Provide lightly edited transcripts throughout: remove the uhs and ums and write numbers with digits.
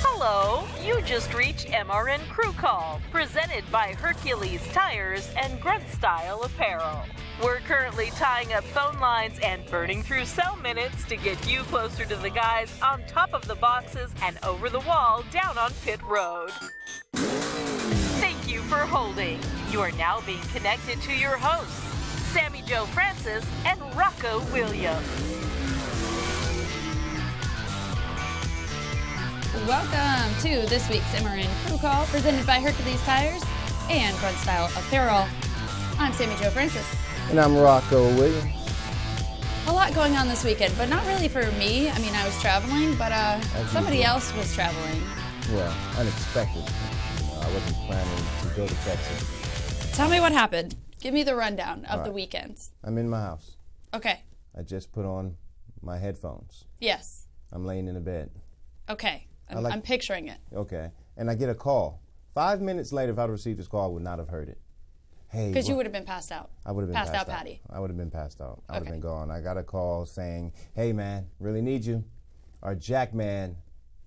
Hello, you just reached MRN Crew Call, presented by Hercules Tires and Grunt Style Apparel. We're currently tying up phone lines and burning through cell minutes to get you closer to the guys on top of the boxes and over the wall down on Pit Road. Thank you for holding. You are now being connected to your hosts, Sammi Jo Francis and Rocko Williams. Welcome to this week's MRN Crew Call, presented by Hercules Tires and Grunt Style Apparel. I'm Sammi Jo Francis. And I'm Rocko Williams. A lot going on this weekend, but not really for me. I mean, I was traveling, but somebody else was traveling. Well, unexpected. I wasn't planning to go to Texas. Tell me what happened. Give me the rundown of the weekends. I'm in my house. Okay. I just put on my headphones. Yes. I'm laying in a bed. Okay. I'm picturing it. Okay. And I get a call. 5 minutes later, if I'd received this call, I would not have heard it. Hey. Because you would have been passed out. I would have been passed out, Patty. I would have been passed out. I would have been gone. I got a call saying, hey, man, really need you. Our jack man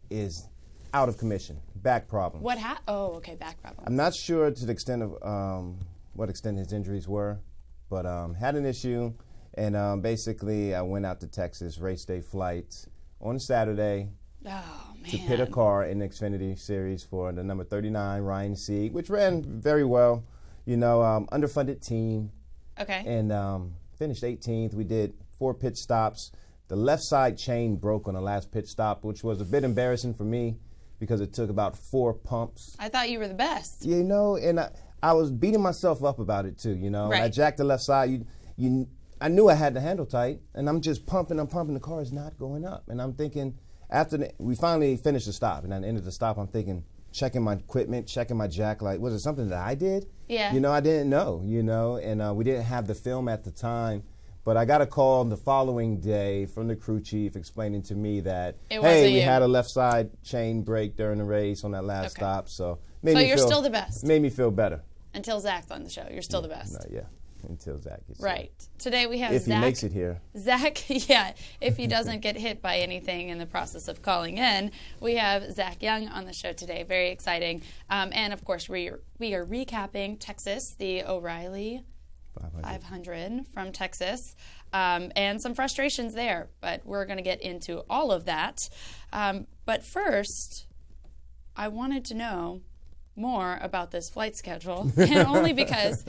is out of commission. Back problem. What happened? Oh, okay, back problem. I'm not sure to the extent of what extent his injuries were, but had an issue. And basically, I went out to Texas, race day flight on Saturday. Oh, man. To pit a car in the Xfinity Series for the number 39 Ryan Sieg, which ran very well. You know, underfunded team. Okay. And finished 18th. We did 4 pit stops. The left side chain broke on the last pit stop, which was a bit embarrassing for me because it took about 4 pumps. I thought you were the best. You know, and I was beating myself up about it too, you know. Right. I jacked the left side. I knew I had the handle tight, and I'm just pumping. The car is not going up. And I'm thinking, after we finally finished the stop, and at the end of the stop, I'm thinking, checking my equipment, checking my jack, like, was it something that I did? Yeah. You know, I didn't know, you know, and we didn't have the film at the time. But I got a call the following day from the crew chief explaining to me that, hey, we had a left side chain break during the race on that last stop. So you're still the best. Made me feel better. Until Zach's on the show. You're still the best. No, yeah. Until Zach gets right. Today we have Zach. If he makes it here. Zach, yeah. If he doesn't get hit by anything in the process of calling in, we have Zach Young on the show today. Very exciting. And, of course, we are recapping Texas, the O'Reilly 500 from Texas, and some frustrations there. But we're going to get into all of that. But first, I wanted to know more about this flight schedule, and only because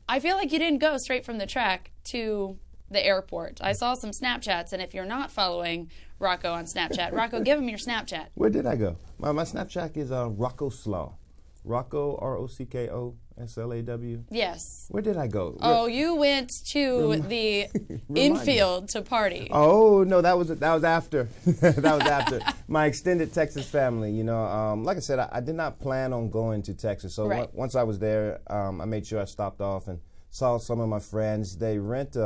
I feel like you didn't go straight from the track to the airport. I saw some Snapchats, and if you're not following Rocko on Snapchat, Rocko, give him your Snapchat. Where did I go? My Snapchat is Rocko Slaw. Rocko, Rocko Slaw. Yes. Where did I go? Oh, you went to the infield to party. Oh no, that was after. That was after my extended Texas family. You know, like I said, I did not plan on going to Texas. So once I was there, I made sure I stopped off and saw some of my friends. They rent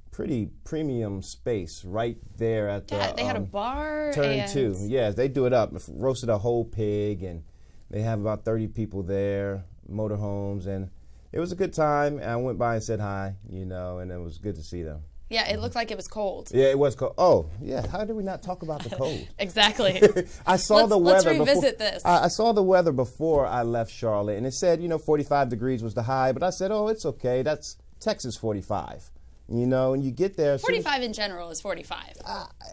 pretty premium space right there at the. They had a bar. Turn 2. Yes, they do it up. Roasted a whole pig, and they have about 30 people there. Motorhomes, and it was a good time. And I went by and said hi, you know, and it was good to see them. Yeah, it looked like it was cold. Yeah, it was cold. Oh, yeah. How did we not talk about the cold? Exactly. I saw the weather. Let's revisit this. I saw the weather before I left Charlotte, and it said, 45 degrees was the high. But I said, oh, it's okay. That's Texas 45. You know, and you get there. 45 in general is 45.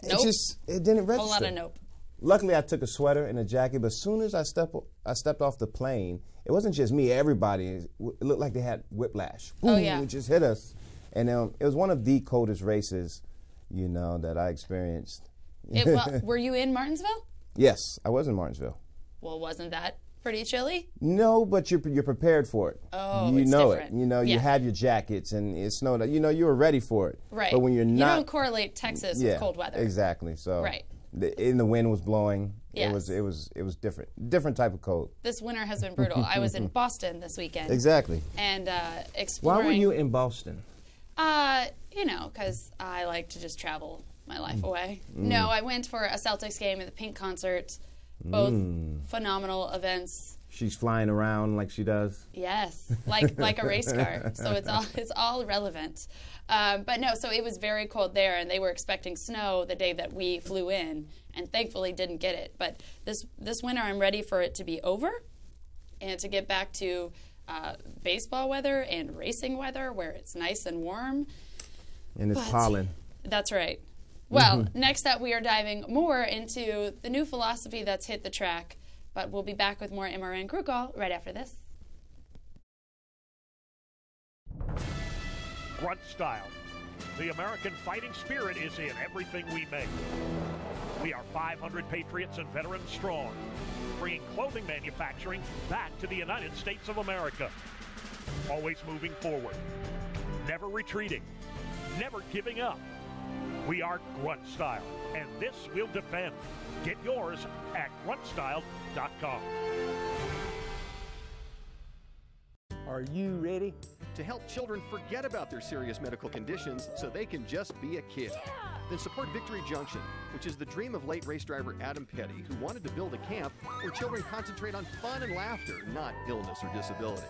Nope. It didn't register. A whole lot of nope. Luckily, I took a sweater and a jacket, but as soon as I stepped off the plane, it wasn't just me. Everybody, it looked like they had whiplash. Boom, it just hit us. And it was one of the coldest races, you know, that I experienced. Were you in Martinsville? Yes, I was in Martinsville. Well, wasn't that pretty chilly? No, but you're prepared for it. Oh, you it's know different. it. You know, you have your jackets and it snowed. You know, you were ready for it. Right. But when you're not, you don't correlate Texas with cold weather. Exactly. So right. The wind was blowing. Yes. It was different type of cold. This winter has been brutal. I was in Boston this weekend. Exactly. And exploring. Why were you in Boston? You know, because I like to just travel my life away. No, I went for a Celtics game and the Pink concert. Both phenomenal events. she's flying around like she does. Yes, like a race car. So it's all relevant. But no, so it was very cold there, and they were expecting snow the day that we flew in, and thankfully didn't get it. But this winter, I'm ready for it to be over, and to get back to baseball weather and racing weather where it's nice and warm. And it's pollen. That's right. Well, next up, we are diving more into the new philosophy that's hit the track. But we'll be back with more MRN Crew Call right after this. Grunt Style. The American fighting spirit is in everything we make. We are 500 patriots and veterans strong, bringing clothing manufacturing back to the United States of America. Always moving forward, never retreating, never giving up. We are Grunt Style, and this we'll defend. Get yours at gruntstyle.com. Are you ready? To help children forget about their serious medical conditions so they can just be a kid. Then support Victory Junction, which is the dream of late race driver Adam Petty, who wanted to build a camp where children concentrate on fun and laughter, not illness or disability.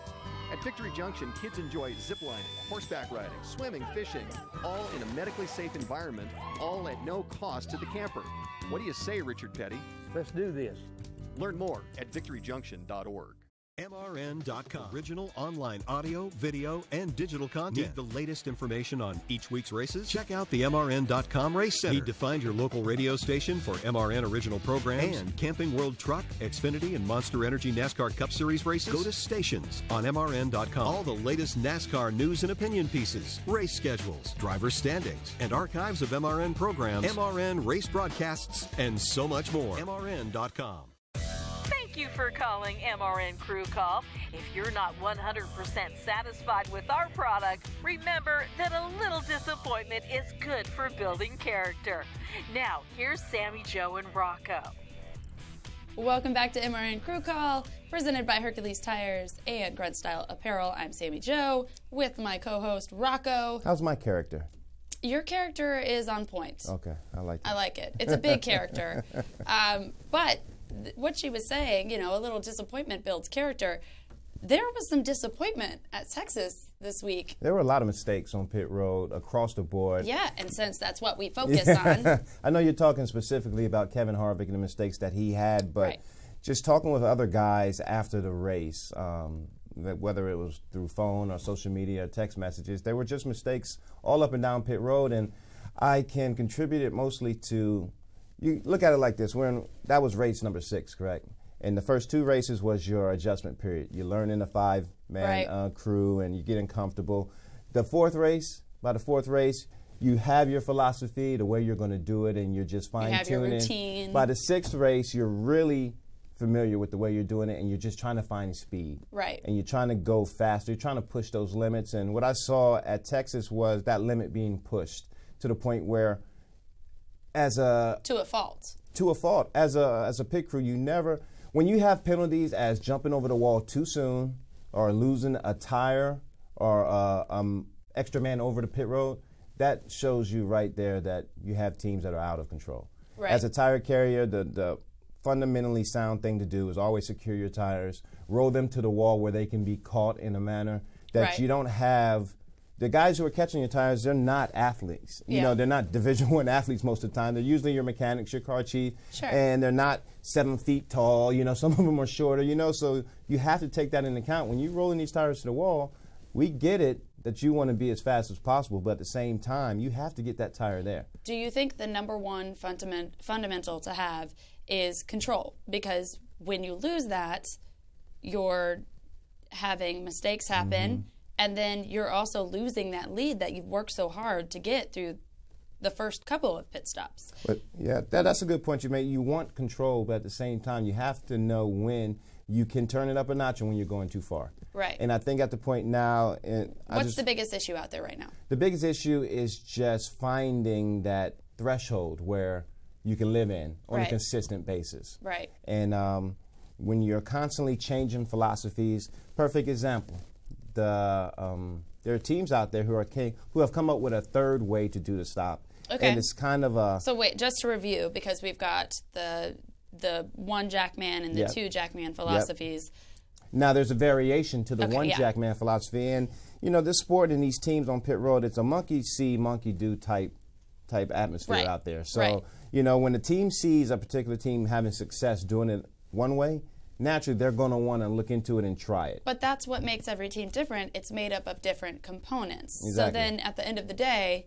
At Victory Junction, kids enjoy ziplining, horseback riding, swimming, fishing, all in a medically safe environment, all at no cost to the camper. What do you say, Richard Petty? Let's do this. Learn more at victoryjunction.org. MRN.com. Original online audio, video, and digital content. Need the latest information on each week's races? Check out the MRN.com Race Center. Need to find your local radio station for MRN original programs and Camping World Truck, Xfinity, and Monster Energy NASCAR Cup Series races? Go to Stations on MRN.com. All the latest NASCAR news and opinion pieces, race schedules, driver standings, and archives of MRN programs, MRN race broadcasts, and so much more. MRN.com. Thank you for calling MRN Crew Call. If you're not 100% satisfied with our product, remember that a little disappointment is good for building character. Now, here's Sammi Jo and Rocko. Welcome back to MRN Crew Call, presented by Hercules Tires and Grunt Style Apparel. I'm Sammi Jo with my co-host Rocko. How's my character? Your character is on point. Okay, I like it. I like it. It's a big character. But what she was saying, you know, a little disappointment builds character. There was some disappointment at Texas this week. There were a lot of mistakes on pit road across the board. Yeah, and since that's what we focus on. I know you're talking specifically about Kevin Harvick and the mistakes that he had, but just talking with other guys after the race, whether it was through phone or social media or text messages, there were just mistakes all up and down pit road, and I can contribute it mostly to, you look at it like this, that was race number 6, correct? And the first 2 races was your adjustment period. You learn in a 5-man crew and you're getting comfortable. The 4th race, by the 4th race, you have your philosophy, the way you're going to do it, and you're just fine-tuning. You have your routine. By the 6th race, you're really familiar with the way you're doing it, and you're just trying to find speed. Right. And you're trying to go faster. You're trying to push those limits. And what I saw at Texas was that limit being pushed to the point where to a fault. As a pit crew, you never, when you have penalties as jumping over the wall too soon or losing a tire or extra man over the pit road, that shows you right there that you have teams that are out of control. Right. As a tire carrier, the fundamentally sound thing to do is always secure your tires, roll them to the wall where they can be caught in a manner that you don't have. The guys who are catching your tires, they're not athletes. You know, they're not Division I athletes most of the time. They're usually your mechanics, your car chief, and they're not 7 feet tall. You know, some of them are shorter. You know, so you have to take that into account when you're rolling these tires to the wall. We get it that you want to be as fast as possible, but at the same time, you have to get that tire there. Do you think the number one fundamental to have is control? Because when you lose that, you're having mistakes happen. And then you're also losing that lead that you've worked so hard to get through the first couple of pit stops. But yeah, that's a good point you make. You want control, but at the same time, you have to know when you can turn it up a notch and when you're going too far. Right. And I think at the point now, what's the biggest issue out there right now? The biggest issue is just finding that threshold where you can live in on a consistent basis. Right. And when you're constantly changing philosophies, perfect example. There are teams out there who have come up with a third way to do the stop. Okay. And it's kind of a... So wait, just to review, because we've got the one Jackman and the two Jackman philosophies. Now, there's a variation to the one yeah. Jackman philosophy. And, you know, this sport and these teams on pit road, it's a monkey see, monkey do type atmosphere out there. So, you know, when the team sees a particular team having success doing it one way, naturally they're going to want to look into it and try it. But that's what makes every team different. It's made up of different components. Exactly. So then at the end of the day,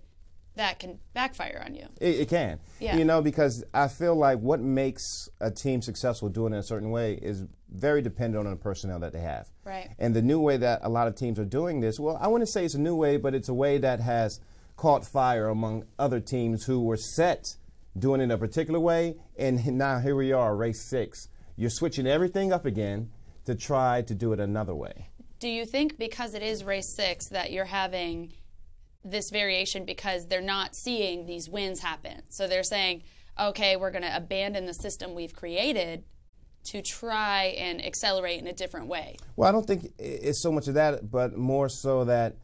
that can backfire on you. It can. Yeah. You know, because I feel like what makes a team successful doing it a certain way is very dependent on the personnel that they have. Right. And the new way that a lot of teams are doing this, well, I wouldn't say it's a new way, but it's a way that has caught fire among other teams who were set doing it a particular way, and now here we are, race 6. You're switching everything up again to try to do it another way. Do you think because it is race 6 that you're having this variation because they're not seeing these wins happen? So they're saying, okay, we're going to abandon the system we've created to try and accelerate in a different way. Well, I don't think it's so much of that, but more so that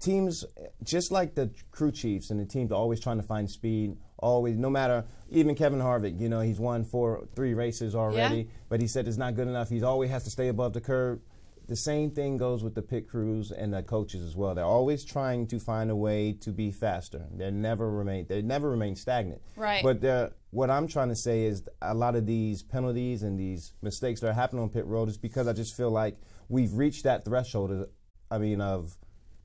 teams, just like the crew chiefs and the teams, are always trying to find speed, always, no matter, even Kevin Harvick, you know, he's won 3 races already, but he said it's not good enough. He always has to stay above the curve. The same thing goes with the pit crews and the coaches as well. They're always trying to find a way to be faster. They never remain stagnant. Right. But what I'm trying to say is a lot of these penalties and these mistakes that are happening on pit road is because I just feel like we've reached that threshold of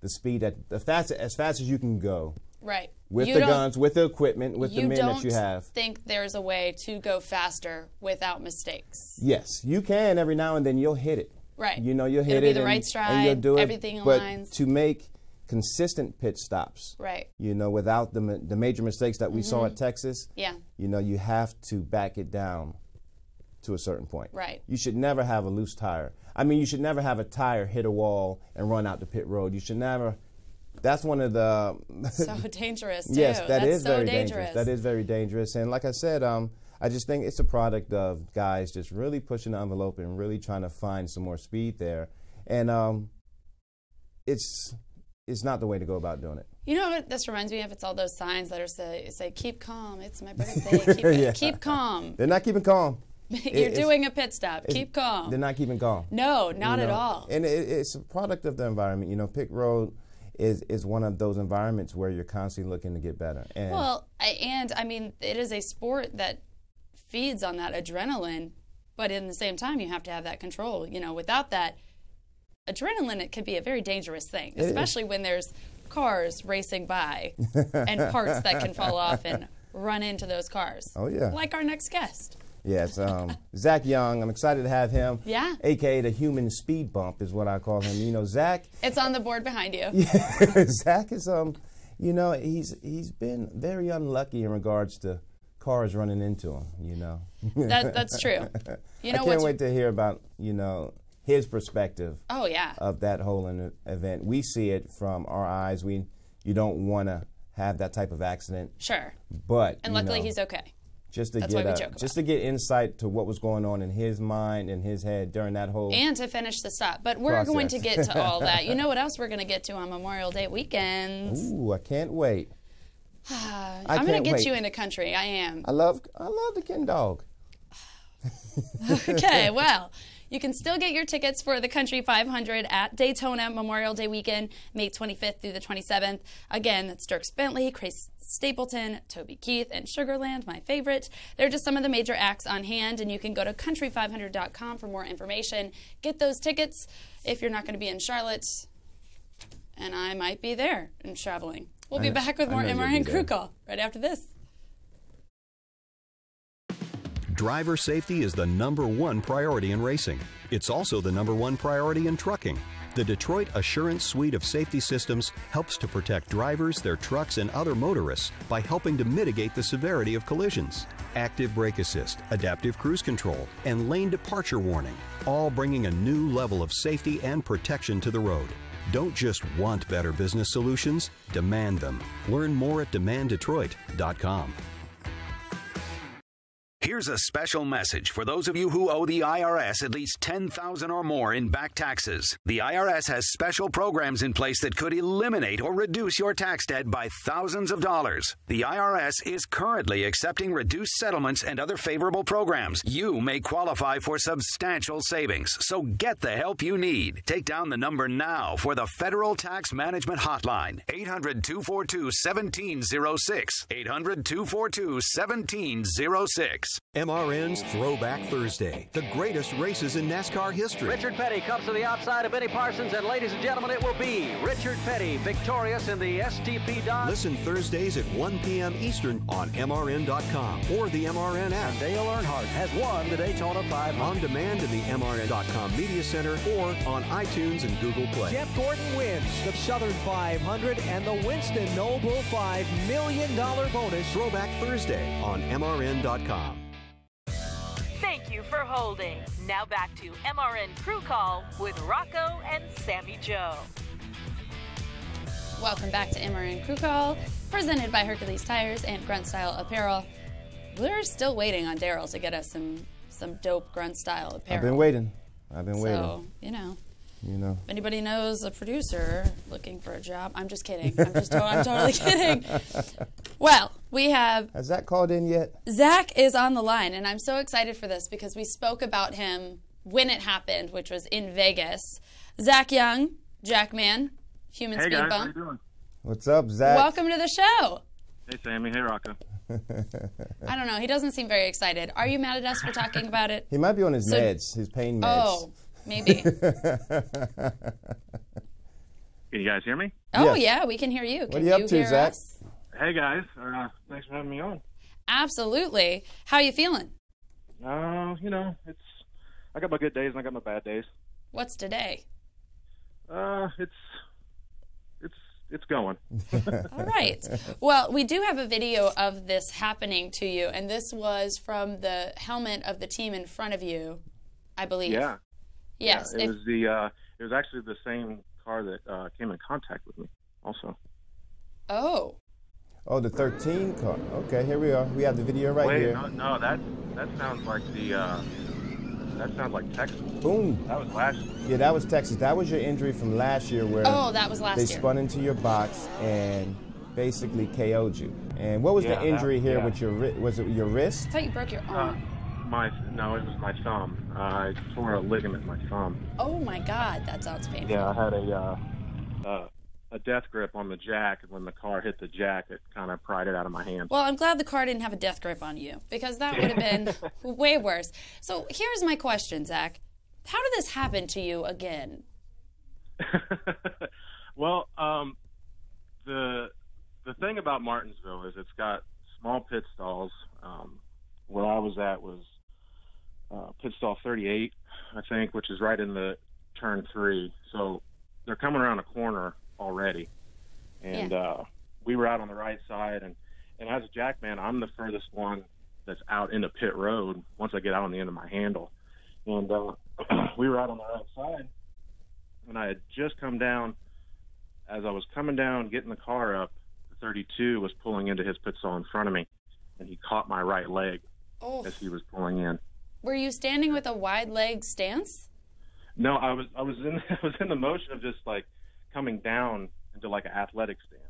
the speed as fast as you can go. Right. With the guns, with the equipment, with the men that you have. You don't think there's a way to go faster without mistakes? Yes, you can every now and then. You'll hit it. Right. You know, you'll hit It'll it be the right stride, and you'll do it. everything but aligns. To make consistent pit stops, right? You know, without the major mistakes that we saw at Texas, yeah. You know, you have to back it down to a certain point. Right. You should never have a loose tire. I mean, you should never have a tire hit a wall and run out the pit road. You should never. That's one of the. So dangerous, too. Yes, that's is so very dangerous. That is very dangerous. And like I said, I just think it's a product of guys just really pushing the envelope and really trying to find some more speed there. And it's not the way to go about doing it. You know what this reminds me of? It's all those signs that say keep calm, it's my birthday, keep calm. They're not keeping calm. You're doing a pit stop. Keep calm. They're not keeping calm. No, not at all. And it's a product of the environment. You know, pit road is one of those environments where you're constantly looking to get better. And I mean, it is a sport that feeds on that adrenaline, but in the same time, you have to have that control. You know, without that adrenaline, it can be a very dangerous thing, especially when there's cars racing by and parts that can fall off and run into those cars. Oh, yeah. Like our next guest. Yes, Zach Young. I'm excited to have him. Yeah. AKA the human speed bump is what I call him. You know, Zach. It's on the board behind you. Yeah, Zach is you know, he's been very unlucky in regards to cars running into him. You know. That's true. You know, I can't wait to hear about his perspective. Oh yeah. Of that whole event. We see it from our eyes. You don't want to have that type of accident. Sure. But luckily he's okay. Just to get insight to what was going on in his mind and his head during that whole and to finish the stop. But we're going to get to all that. You know what else we're going to get to on Memorial Day weekends? Ooh, I can't wait. I'm going to get you into country. I am. I love the Ken Dog. Okay, well, you can still get your tickets for the Country 500 at Daytona Memorial Day weekend, May 25th through the 27th. Again, that's Dierks Bentley, Chris Stapleton, Toby Keith, and Sugarland, my favorite. They're just some of the major acts on hand, and you can go to country500.com for more information. Get those tickets if you're not going to be in Charlotte, and I might be there and traveling. We'll be back with more MRN Crew Call right after this. Driver safety is the #1 priority in racing. It's also the #1 priority in trucking. The Detroit Assurance Suite of safety systems helps to protect drivers, their trucks, and other motorists by helping to mitigate the severity of collisions. Active brake assist, adaptive cruise control, and lane departure warning, all bringing a new level of safety and protection to the road. Don't just want better business solutions, demand them. Learn more at demanddetroit.com. Here's a special message for those of you who owe the IRS at least $10,000 or more in back taxes. The IRS has special programs in place that could eliminate or reduce your tax debt by thousands of dollars. The IRS is currently accepting reduced settlements and other favorable programs. You may qualify for substantial savings, so get the help you need. Take down the number now for the Federal Tax Management Hotline, 800-242-1706, 800-242-1706. MRN's Throwback Thursday, the greatest races in NASCAR history. Richard Petty comes to the outside of Benny Parsons, and ladies and gentlemen, it will be Richard Petty victorious in the STP Dodge. Listen Thursdays at 1 p.m. Eastern on MRN.com or the MRN app. And Dale Earnhardt has won the Daytona 500. On demand in the MRN.com Media Center or on iTunes and Google Play. Jeff Gordon wins the Southern 500 and the Winston Noble $5 million bonus. Throwback Thursday on MRN.com. Thank you for holding. Now back to MRN Crew Call with Rocko and Sammi Jo. Welcome back to MRN Crew Call, presented by Hercules Tires and Grunt Style Apparel. We're still waiting on Daryl to get us some dope Grunt Style apparel. I've been waiting. So, if anybody knows a producer looking for a job, I'm just kidding. I'm totally kidding. Well, we have... Has Zach called in yet? Zach is on the line, and I'm so excited for this because we spoke about him when it happened, which was in Vegas. Zach Young, Jackman, Human Speed Bump. How you doing? What's up, Zach? Welcome to the show. Hey, Sammy. Hey, Rocco. I don't know. He doesn't seem very excited. Are you mad at us for talking about it? He might be on his meds, his pain meds. Oh, maybe. Can you guys hear me? Oh, Yes. Yeah, we can hear you. What are you up to, hear Zach? us? Hey, guys. Thanks for having me on. Absolutely. How you feeling? I got my good days and I got my bad days. What's today? It's going. All right. Well, we do have a video of this happening to you, and this was from the helmet of the team in front of you, I believe. Yeah. Yes. Yeah, it was actually the same car that came in contact with me also. Oh. Oh, the 13 car. Okay, here we are. We have the video right here. No, that sounds like that sounds like Texas. Boom. That was last year. Yeah, that was Texas. That was your injury from last year where that was last they year. spun into your box and basically KO'd you. And what was the injury here with your wrist? Was it your wrist? I thought you broke your arm. No, it was my thumb. I tore a ligament in my thumb. Oh my God, that sounds painful. Yeah, I had a death grip on the jack, and when the car hit the jack, it kind of pried it out of my hand. Well, I'm glad the car didn't have a death grip on you, because that would have been way worse. So here's my question, Zach. How did this happen to you again? Well, the thing about Martinsville is it's got small pit stalls. Where I was at was pit stall 38, I think, which is right in the turn 3. So they're coming around a corner already. And we were out on the right side. And as a jackman, I'm the furthest one that's out into pit road once I get out on the end of my handle. And we were out on the right side. And I had just come down. As I was coming down, getting the car up, the 32 was pulling into his pit stall in front of me. And he caught my right leg as he was pulling in. Were you standing with a wide leg stance? No, I was in the motion of just like coming down into like an athletic stance,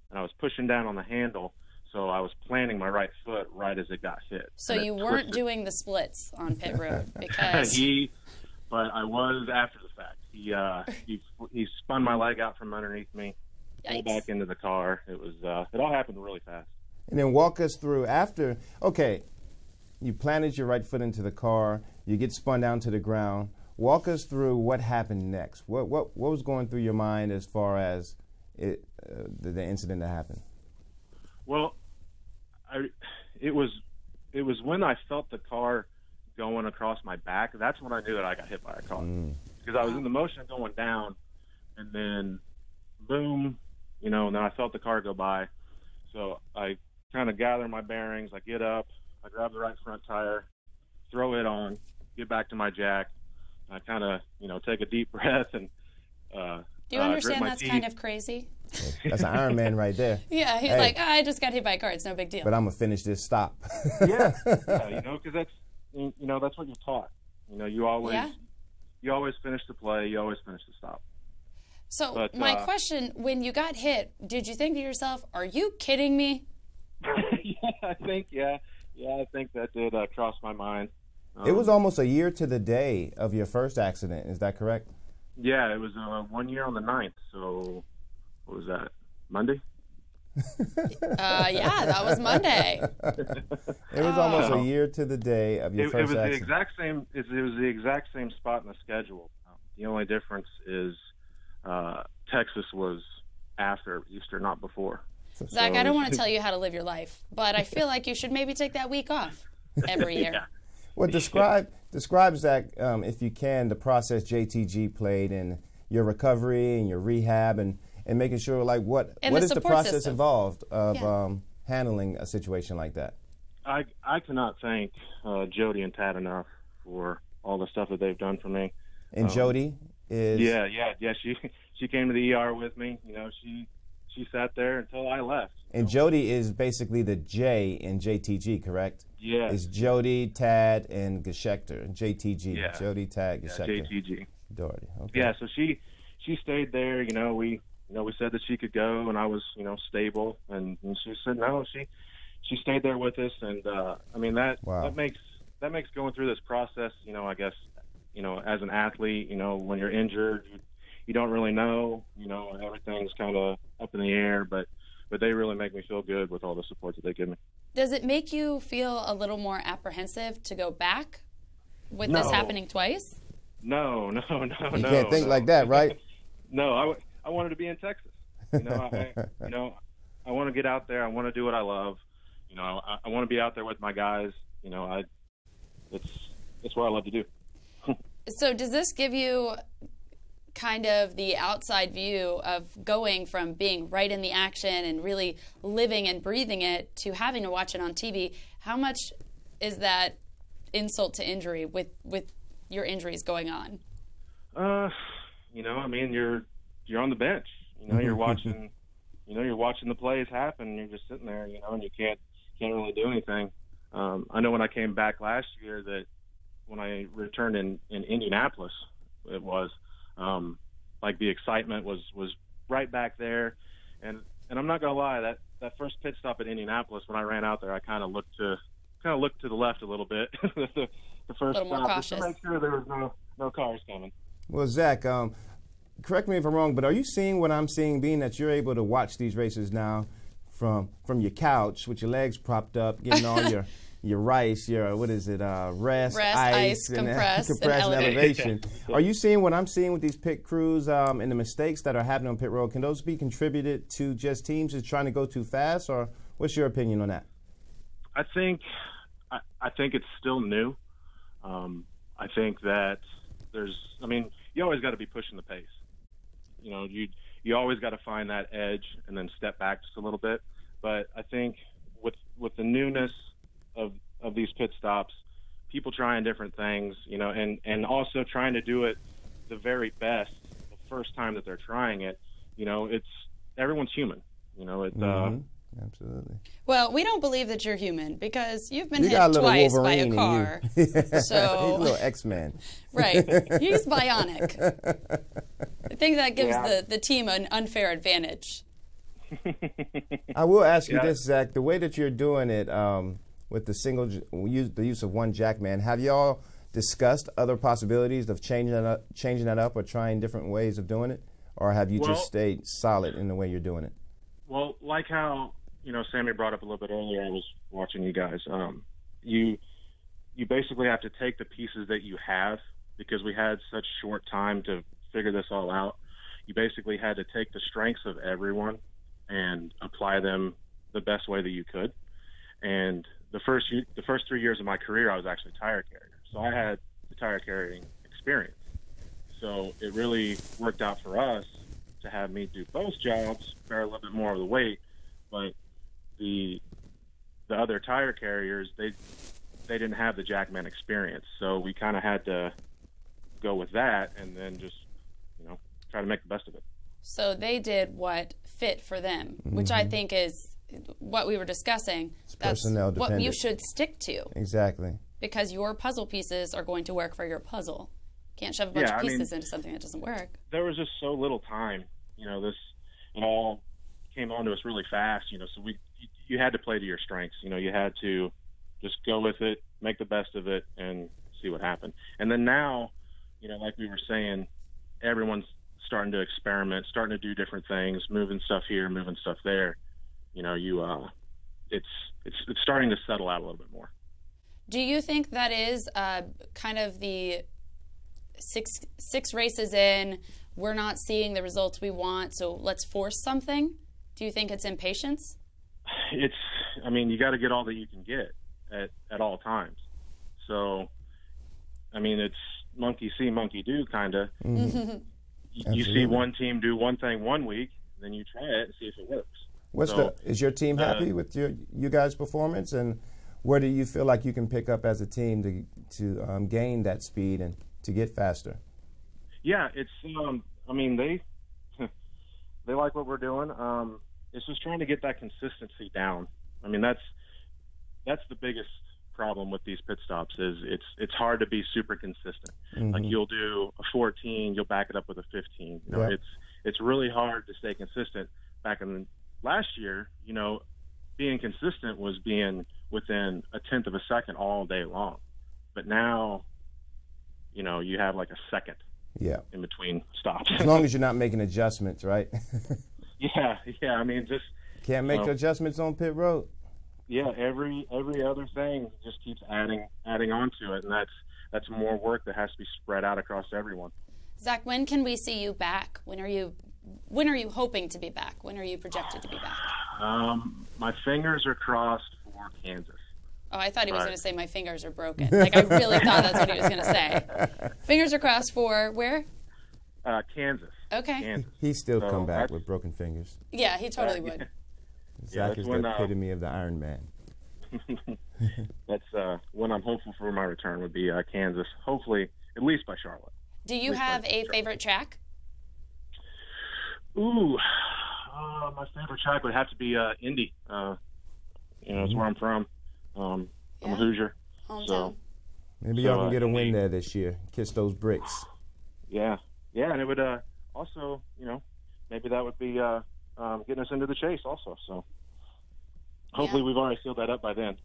and I was pushing down on the handle, so I was planting my right foot right as it got hit. So you weren't doing the splits on pit road because but I was after the fact. He spun my leg out from underneath me, pulled back into the car. It was it all happened really fast. And then walk us through after. Okay, you planted your right foot into the car. You get spun down to the ground. Walk us through what happened next. What was going through your mind as far as the incident that happened? Well, it was when I felt the car going across my back. That's when I knew that I got hit by a car, because I was in the motion of going down, and then boom, and then I felt the car go by. So I kind of gather my bearings. I get up, I grab the right front tire, throw it on, get back to my jack. I kind of, take a deep breath and Do you understand that's kind of crazy? That's an Iron Man right there. Yeah, he's like, I just got hit by a car. It's no big deal. But I'm going to finish this stop. Yeah, because that's what you're taught. You always finish the play. You always finish the stop. So my question, when you got hit, did you think to yourself, are you kidding me? I think that did cross my mind. It was almost a year to the day of your first accident. Is that correct? Yeah, it was 1 year on the 9th. So what was that? Monday? Yeah, that was Monday. It was almost a year to the day of your first accident. It was the exact same spot in the schedule. The only difference is Texas was after Easter, not before. Zach, I don't want to tell you how to live your life, but I feel like you should maybe take that week off every year. Yeah. Well, describe Zach, if you can, the process JTG played and your recovery and your rehab and making sure, like, what is the process system involved of handling a situation like that? I cannot thank Jody and Tad enough for all the stuff that they've done for me. And Jody is she came to the ER with me. She sat there until I left. And Jody is basically the J in JTG, correct? Yeah. It's Jody, Tad, and Geschecter. JTG. Yeah. Jody, Tad, Geschecter. JTG. Doherty. Okay. Yeah. So she stayed there. We said that she could go, and I was stable, and she said no. She stayed there with us, and that makes going through this process. I guess as an athlete, when you're injured, you don't really know. Everything's kind of up in the air, but they really make me feel good with all the support that they give me. Does it make you feel a little more apprehensive to go back with this happening twice? No. You can't think like that, right? No, I wanted to be in Texas. I want to get out there. I want to do what I love. I want to be out there with my guys. It's what I love to do. So does this give you kind of the outside view of going from being right in the action and really living and breathing it to having to watch it on TV? How much is that insult to injury with your injuries going on? You're on the bench. You're watching. You're watching the plays happen. And you're just sitting there. And you can't really do anything. I know when I came back last year that when I returned in Indianapolis, it was. Like the excitement was right back there, and I'm not gonna lie, that first pit stop at Indianapolis, when I ran out there, I kind of looked to the left a little bit. the first a little more cautious, just to make sure there was no cars coming. Well, Zach, correct me if I'm wrong, but are you seeing what I'm seeing, being that you're able to watch these races now from your couch with your legs propped up, getting all your rice, rest, ice, compress, and elevation. Are you seeing what I'm seeing with these pit crews and the mistakes that are happening on pit road? Can those be contributed to just teams just trying to go too fast, or what's your opinion on that? I think it's still new. I think that you always got to be pushing the pace. You always got to find that edge and then step back just a little bit. But I think with the newness of these pit stops, people trying different things, and also trying to do it the very best the first time that they're trying it. Everyone's human. Absolutely. Well, we don't believe that you're human because you've been hit twice by a car. So he's a little X-Man. Right. He's bionic. I think that gives the team an unfair advantage. I will ask you this, Zach. The way that you're doing it with the use of one jackman, have y'all discussed other possibilities of changing that up or trying different ways of doing it? Or have you just stayed solid in the way you're doing it? Well, like how, Sammy brought up a little bit earlier, I was watching you guys. You basically have to take the pieces that you have, because we had such short time to figure this all out. You basically had to take the strengths of everyone and apply them the best way that you could. And the first 3 years of my career, I was actually a tire carrier. So I had the tire carrying experience. So it really worked out for us to have me do both jobs, bear a little bit more of the weight, but the other tire carriers, they didn't have the jackman experience. So we kind of had to go with that and then just, try to make the best of it. So they did what fit for them, which I think is what we were discussing. That's personnel what you should stick to. Exactly. Because your puzzle pieces are going to work for your puzzle. Can't shove a bunch of pieces into something that doesn't work. There was just so little time. You know, it all came on to us really fast, you know, so you had to play to your strengths. You know, you had to just go with it, make the best of it, and see what happened. And then now, you know, like we were saying, everyone's starting to experiment, starting to do different things, moving stuff here, moving stuff there. You know, it's starting to settle out a little bit more. Do you think that is kind of the six races in, we're not seeing the results we want, so let's force something? Do you think it's impatience? I mean, you got to get all that you can get at all times. So, I mean, it's monkey see, monkey do, kind of. Mm-hmm. You see one team do one thing one week, then you try it and see if it works. Is your team happy with you guys' performance, and where do you feel like you can pick up as a team to gain that speed and to get faster? Yeah, it's. I mean, they like what we're doing. It's just trying to get that consistency down. I mean, that's the biggest problem with these pit stops is it's hard to be super consistent. Mm-hmm. Like you'll do a 14, you'll back it up with a 15. You know, it's really hard to stay consistent. Back in last year, you know, being consistent was being within a tenth of a second all day long. But now, you know, you have like a second in between stops. As long as you're not making adjustments, right? Yeah. I mean, just can't make adjustments on pit road. Yeah, every other thing just keeps adding on to it, and that's more work that has to be spread out across everyone. Zach, when can we see you back? When are you hoping to be back? When are you projected to be back? My fingers are crossed for Kansas. Oh, I thought he was going to say my fingers are broken. Like, I really thought that's what he was going to say. Fingers are crossed for where? Kansas. Okay. Kansas. He'd still come back with broken fingers. Yeah, he totally would. Zach is the epitome of the Iron Man. That's when I'm hopeful for my return would be Kansas, hopefully at least by Charlotte. Do you have a favorite track? Ooh, my favorite track would have to be Indy. You know, it's where I'm from. I'm a Hoosier. Hometown. So maybe y'all can get a win there this year. Kiss those bricks. Yeah, and it would also, you know, maybe that would be getting us into the chase also. So hopefully we've already sealed that up by then.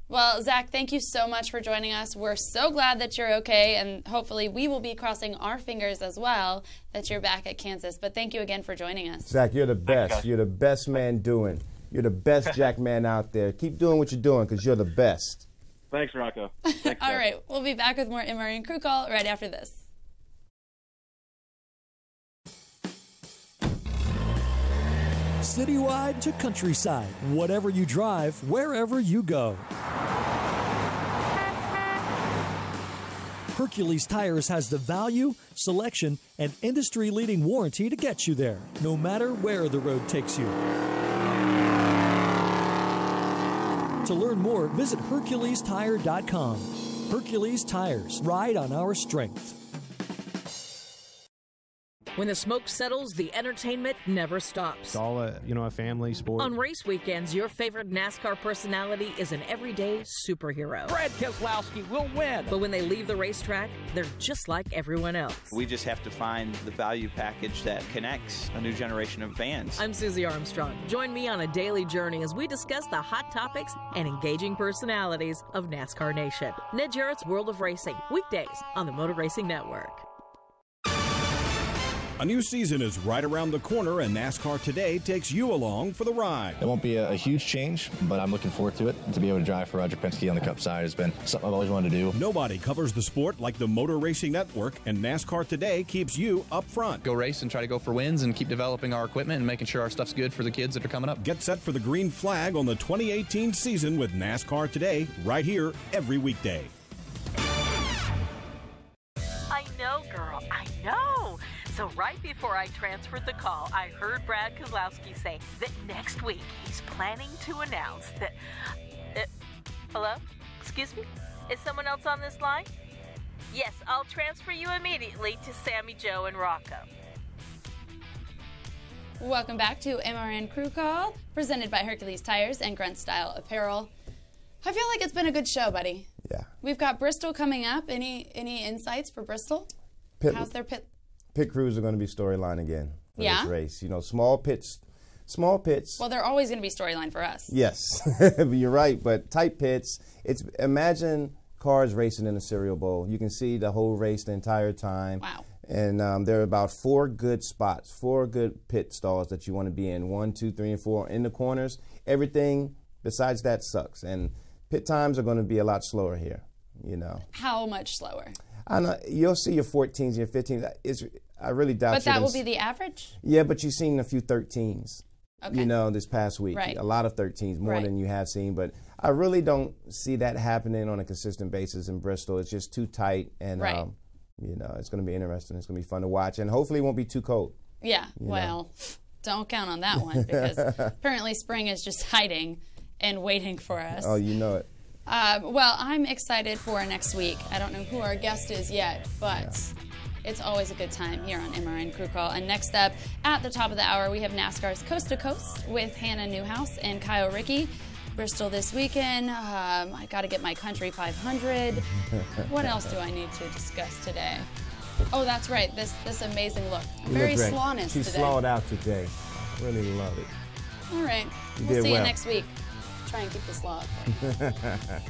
Well, Zach, thank you so much for joining us. We're so glad that you're okay, and hopefully we will be crossing our fingers as well that you're back at Kansas. But thank you again for joining us. Zach, you're the best. You're the best man doing. You're the best Jack man out there. Keep doing what you're doing because you're the best. Thanks, Rocco. Thanks, all right, we'll be back with more MRN Crew Call right after this. Citywide to countryside, whatever you drive, wherever you go. Hercules Tires has the value, selection, and industry-leading warranty to get you there, no matter where the road takes you. To learn more, visit HerculesTire.com. Hercules Tires, ride on our strength. When the smoke settles, the entertainment never stops. It's all a family sport. On race weekends, your favorite NASCAR personality is an everyday superhero. Brad Keselowski will win. But when they leave the racetrack, they're just like everyone else. We just have to find the value package that connects a new generation of fans. I'm Susie Armstrong. Join me on a daily journey as we discuss the hot topics and engaging personalities of NASCAR Nation. Ned Jarrett's World of Racing, weekdays on the Motor Racing Network. A new season is right around the corner, and NASCAR Today takes you along for the ride. It won't be a huge change, but I'm looking forward to it. To be able to drive for Roger Penske on the Cup side has been something I've always wanted to do. Nobody covers the sport like the Motor Racing Network, and NASCAR Today keeps you up front. Go race and try to go for wins and keep developing our equipment and making sure our stuff's good for the kids that are coming up. Get set for the green flag on the 2018 season with NASCAR Today, right here every weekday. I know, girl, I know. So right before I transferred the call, I heard Brad Keselowski say that next week he's planning to announce that... hello? Excuse me? Is someone else on this line? Yes, I'll transfer you immediately to Sammi Jo and Rocko. Welcome back to MRN Crew Call, presented by Hercules Tires and Grunt Style Apparel. I feel like it's been a good show, buddy. Yeah. We've got Bristol coming up. Any insights for Bristol? How's their pit? Pit crews are going to be storyline again for Yeah? this race. You know, small pits. Well, they're always going to be storyline for us. Yes, you're right. But tight pits. Imagine cars racing in a cereal bowl. You can see the whole race the entire time. Wow. And there are about 4 good spots, 4 good pit stalls that you want to be in. 1, 2, 3, and 4 in the corners. Everything besides that sucks. And pit times are going to be a lot slower here. You know. How much slower? I know you'll see your 14s, your 15s. I really doubt. But that will be the average. Yeah, but you've seen a few 13s. Okay. You know, this past week, Right. a lot of 13s, more Right. than you have seen. But I really don't see that happening on a consistent basis in Bristol. It's just too tight, and Right. you know, it's going to be interesting. It's going to be fun to watch, and hopefully, it won't be too cold. Yeah. You Well, don't count on that one because apparently spring is just hiding and waiting for us. Oh, you know it. Well, I'm excited for next week. I don't know who our guest is yet, but it's always a good time here on MRN Crew Call. And next up, at the top of the hour, we have NASCAR's Coast to Coast with Hannah Newhouse and Kyle Rickey. Bristol this weekend. I got to get my Country 500. What else do I need to discuss today? Oh, that's right. This amazing look. I'm very slawness today. She's slawed out today. Really love it. All right. You We'll did see well. you next week. Try and keep the slaw up.